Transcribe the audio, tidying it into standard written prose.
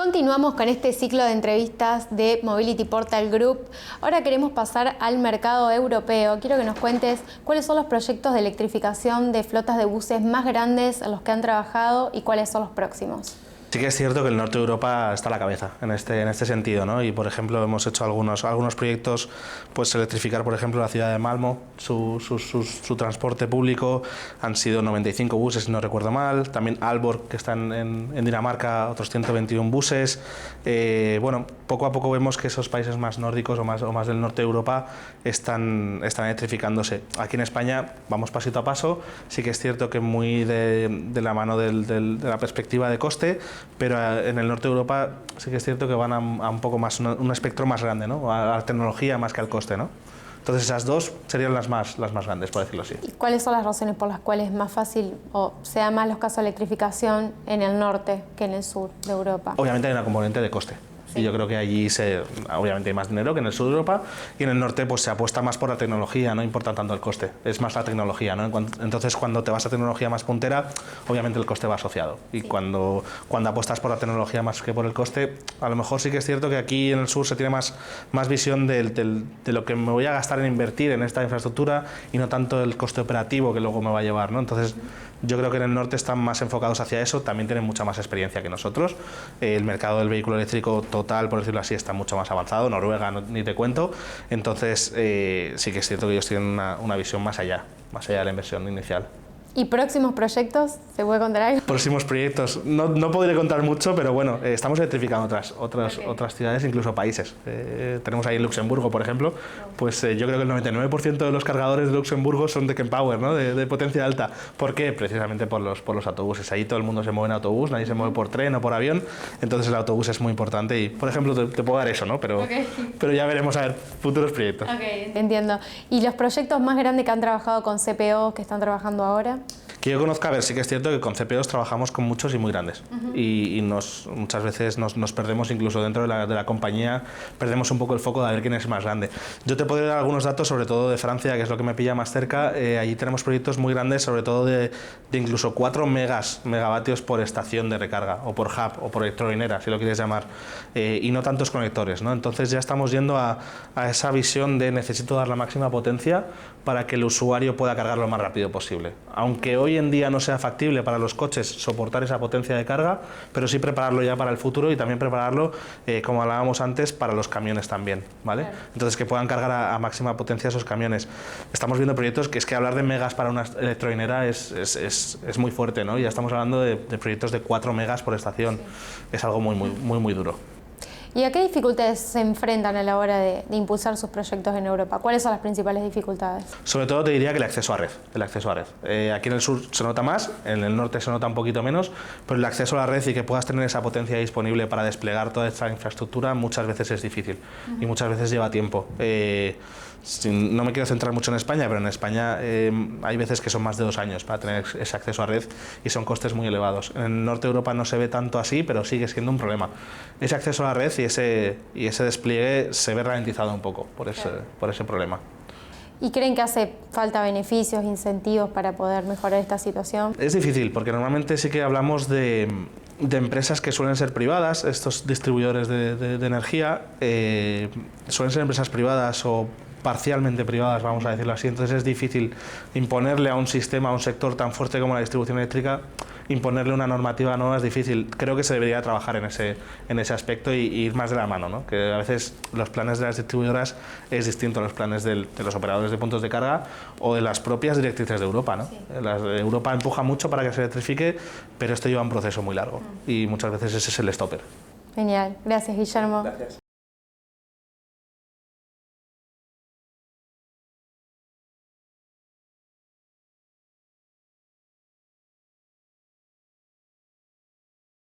Continuamos con este ciclo de entrevistas de Mobility Portal Group. Ahora queremos pasar al mercado europeo. Quiero que nos cuentes cuáles son los proyectos de electrificación de flotas de buses más grandes en los que han trabajado y cuáles son los próximos. Sí que es cierto que el norte de Europa está a la cabeza en este sentido, ¿no? Y por ejemplo hemos hecho algunos proyectos, pues electrificar por ejemplo la ciudad de Malmö, su transporte público, han sido 95 buses si no recuerdo mal, también Aalborg que están en Dinamarca, otros 121 buses. Bueno, poco a poco vemos que esos países más nórdicos o más del norte de Europa están electrificándose. Aquí en España vamos pasito a paso, sí que es cierto que muy de la mano de la perspectiva de coste, pero en el norte de Europa sí que es cierto que van a un poco más, un espectro más grande, ¿no? A la tecnología más que al coste, ¿no? Entonces esas dos serían las más grandes, por decirlo así. ¿Y cuáles son las razones por las cuales es más fácil o sea más los casos de electrificación en el norte que en el sur de Europa? Obviamente hay una componente de coste. Sí. Y yo creo que allí obviamente hay más dinero que en el sur de Europa, y en el norte pues se apuesta más por la tecnología, no importa tanto el coste, es más la tecnología, ¿no? Entonces cuando te vas a tecnología más puntera, obviamente el coste va asociado, y sí. cuando apuestas por la tecnología más que por el coste, a lo mejor sí que es cierto que aquí en el sur se tiene más visión de lo que me voy a gastar en invertir en esta infraestructura y no tanto el coste operativo que luego me va a llevar, ¿no? Entonces yo creo que en el norte están más enfocados hacia eso, también tienen mucha más experiencia que nosotros. El mercado del vehículo eléctrico total, por decirlo así, está mucho más avanzado, Noruega ni te cuento, entonces sí que es cierto que ellos tienen una visión más allá de la inversión inicial. ¿Y próximos proyectos? ¿Se puede contar algo? Próximos proyectos. No podré contar mucho, pero bueno, estamos electrificando otras ciudades, incluso países. Tenemos ahí Luxemburgo, por ejemplo. Pues yo creo que el 99% de los cargadores de Luxemburgo son de Kempower, ¿no? De potencia alta. ¿Por qué? Precisamente por los autobuses. Ahí todo el mundo se mueve en autobús, nadie se mueve por tren o por avión. Entonces el autobús es muy importante y, por ejemplo, te puedo dar eso, ¿no? Pero ya veremos a ver futuros proyectos. Entiendo. ¿Y los proyectos más grandes que han trabajado con CPO, que están trabajando ahora? Que yo conozca, a ver, sí que es cierto que con CPOs trabajamos con muchos y muy grandes, y muchas veces nos perdemos, incluso dentro de la compañía, perdemos un poco el foco de ver quién es más grande. Yo te podría dar algunos datos, sobre todo de Francia, que es lo que me pilla más cerca. Allí tenemos proyectos muy grandes, sobre todo de incluso 4 megavatios por estación de recarga, o por hub, o por electrolinera, si lo quieres llamar, y no tantos conectores, ¿no? Entonces ya estamos yendo a esa visión de necesito dar la máxima potencia para que el usuario pueda cargar lo más rápido posible. Aunque hoy en día no sea factible para los coches soportar esa potencia de carga, pero sí prepararlo ya para el futuro, y también prepararlo, como hablábamos antes, para los camiones también, ¿vale? Claro. Entonces que puedan cargar a máxima potencia esos camiones. Estamos viendo proyectos que es que hablar de megas para una electrolinera es muy fuerte, ¿no? Ya estamos hablando de proyectos de 4 megas por estación. Sí. Es algo muy duro. ¿Y a qué dificultades se enfrentan a la hora de impulsar sus proyectos en Europa? ¿Cuáles son las principales dificultades? Sobre todo te diría que el acceso a red. Aquí en el sur se nota más, en el norte se nota un poquito menos, pero el acceso a la red y que puedas tener esa potencia disponible para desplegar toda esta infraestructura muchas veces es difícil y muchas veces lleva tiempo. No me quiero centrar mucho en España, pero en España hay veces que son más de 2 años para tener ese acceso a red y son costes muy elevados. En el norte de Europa no se ve tanto así, pero sigue siendo un problema. Ese acceso a la red y ese despliegue se ve ralentizado un poco por ese problema. ¿Y creen que hace falta beneficios, incentivos para poder mejorar esta situación? Es difícil, porque normalmente sí que hablamos de empresas que suelen ser privadas. Estos distribuidores de energía suelen ser empresas privadas o parcialmente privadas, vamos a decirlo así. Entonces es difícil imponerle a un sistema, a un sector tan fuerte como la distribución eléctrica, imponerle una normativa nueva. Es difícil. Creo que se debería trabajar en ese aspecto y ir más de la mano, ¿no? Que a veces los planes de las distribuidoras es distinto a los planes de los operadores de puntos de carga o de las propias directrices de Europa, ¿no? Sí. Europa empuja mucho para que se electrifique, pero esto lleva un proceso muy largo y muchas veces ese es el stopper. Genial. Gracias, Guillermo. Gracias.